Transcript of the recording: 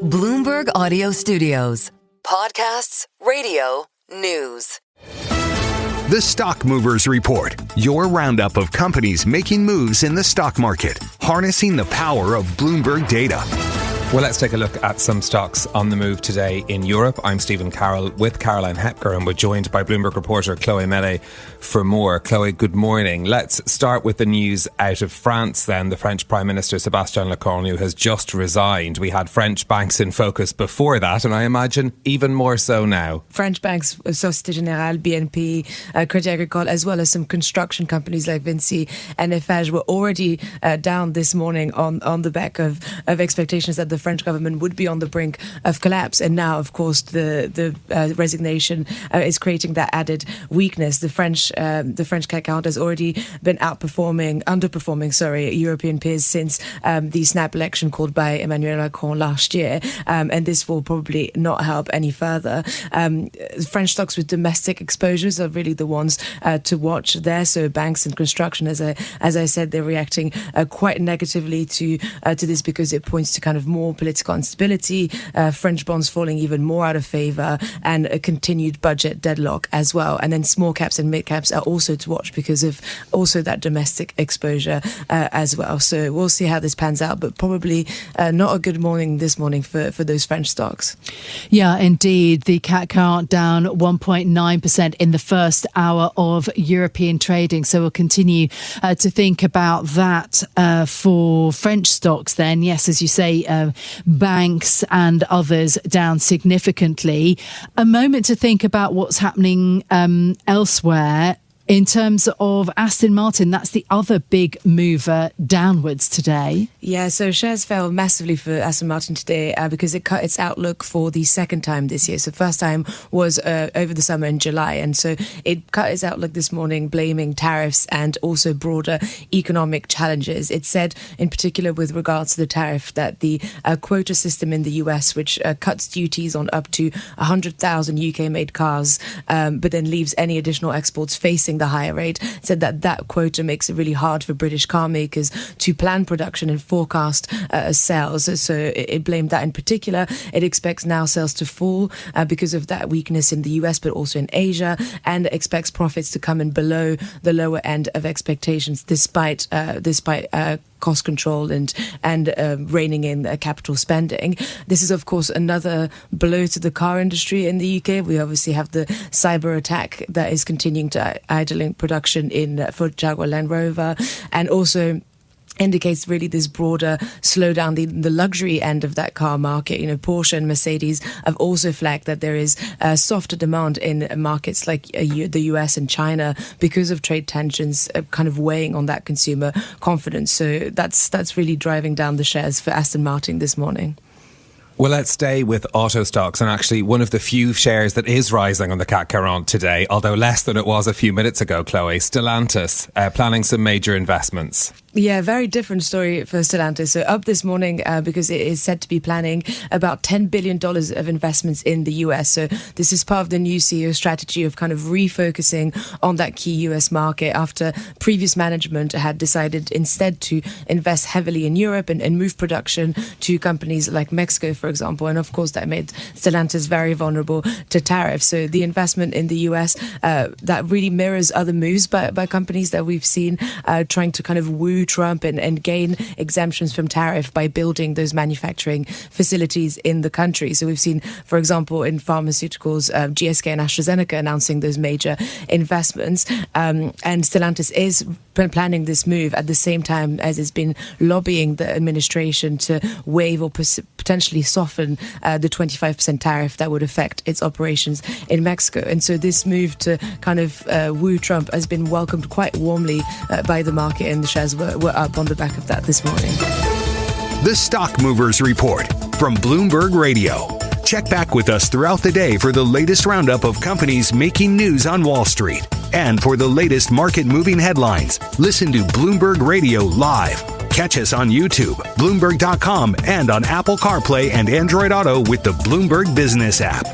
Bloomberg Audio Studios. Podcasts, radio, news. The Stock Movers Report, your roundup of companies making moves in the stock market, harnessing the power of Bloomberg data. Well, let's take a look at some stocks on the move today in Europe. I'm Stephen Carroll with Caroline Hepker, and we're joined by Bloomberg reporter Chloe Mellet for more. Chloe, good morning. Let's start with the news out of France then. The French Prime Minister Sebastien Lecornu has just resigned. We had French banks in focus before that, and I imagine even more so now. French banks, Societe Generale, BNP, Crédit Agricole, as well as some construction companies like Vinci and Eiffage were already down this morning on the back of expectations that the French government would be on the brink of collapse. And now, of course, the resignation is creating that added weakness. The French CAC 40 has already been underperforming European peers since the snap election called by Emmanuel Macron last year. And this will probably not help any further. French stocks with domestic exposures are really the ones to watch there. So banks and construction, as I said, they're reacting quite negatively to this because it points to kind of more political instability, French bonds falling even more out of favour, and a continued budget deadlock as well. And then small caps and mid caps are also to watch because of also that domestic exposure as well. So we'll see how this pans out, but probably not a good morning this morning for those French stocks. Yeah, indeed. The CAC 40 down 1.9% in the first hour of European trading. So we'll continue to think about that for French stocks then. Yes, as you say, banks and others down significantly. A moment to think about what's happening elsewhere. In terms of Aston Martin, that's the other big mover downwards today. Yeah, so shares fell massively for Aston Martin today because it cut its outlook for the second time this year. So first time was over the summer in July. And so it cut its outlook this morning, blaming tariffs and also broader economic challenges. It said, in particular with regards to the tariff, that the quota system in the US, which cuts duties on up to 100,000 UK-made cars, but then leaves any additional exports facing the higher rate, said that quota makes it really hard for British car makers to plan production and forecast sales. So it blamed that in particular. It expects now sales to fall because of that weakness in the US, but also in Asia, and expects profits to come in below the lower end of expectations, despite cost control and reining in capital spending. This is, of course, another blow to the car industry in the UK. We obviously have the cyber attack that is continuing to idling production for Jaguar Land Rover, and also indicates really this broader slowdown, the luxury end of that car market. You know, Porsche and Mercedes have also flagged that there is softer demand in markets like the US and China because of trade tensions kind of weighing on that consumer confidence. So that's really driving down the shares for Aston Martin this morning. Well, let's stay with auto stocks, and actually one of the few shares that is rising on the CAC 40 today, although less than it was a few minutes ago, Chloe. Stellantis planning some major investments. Yeah, very different story for Stellantis. So up this morning because it is said to be planning about $10 billion of investments in the US. So this is part of the new CEO strategy of kind of refocusing on that key US market after previous management had decided instead to invest heavily in Europe and move production to companies like Mexico, for example. And of course, that made Stellantis very vulnerable to tariffs. So the investment in the US, that really mirrors other moves by companies that we've seen trying to kind of woo Trump and gain exemptions from tariff by building those manufacturing facilities in the country. So we've seen, for example, in pharmaceuticals, GSK and AstraZeneca announcing those major investments. And Stellantis is planning this move at the same time as it's been lobbying the administration to waive or potentially soften the 25% tariff that would affect its operations in Mexico. And so this move to kind of woo Trump has been welcomed quite warmly by the market, and the shares were up on the back of that this morning. The Stock Movers Report from Bloomberg Radio. Check back with us throughout the day for the latest roundup of companies making news on Wall Street. And for the latest market-moving headlines, listen to Bloomberg Radio live. Catch us on YouTube, Bloomberg.com, and on Apple CarPlay and Android Auto with the Bloomberg Business app.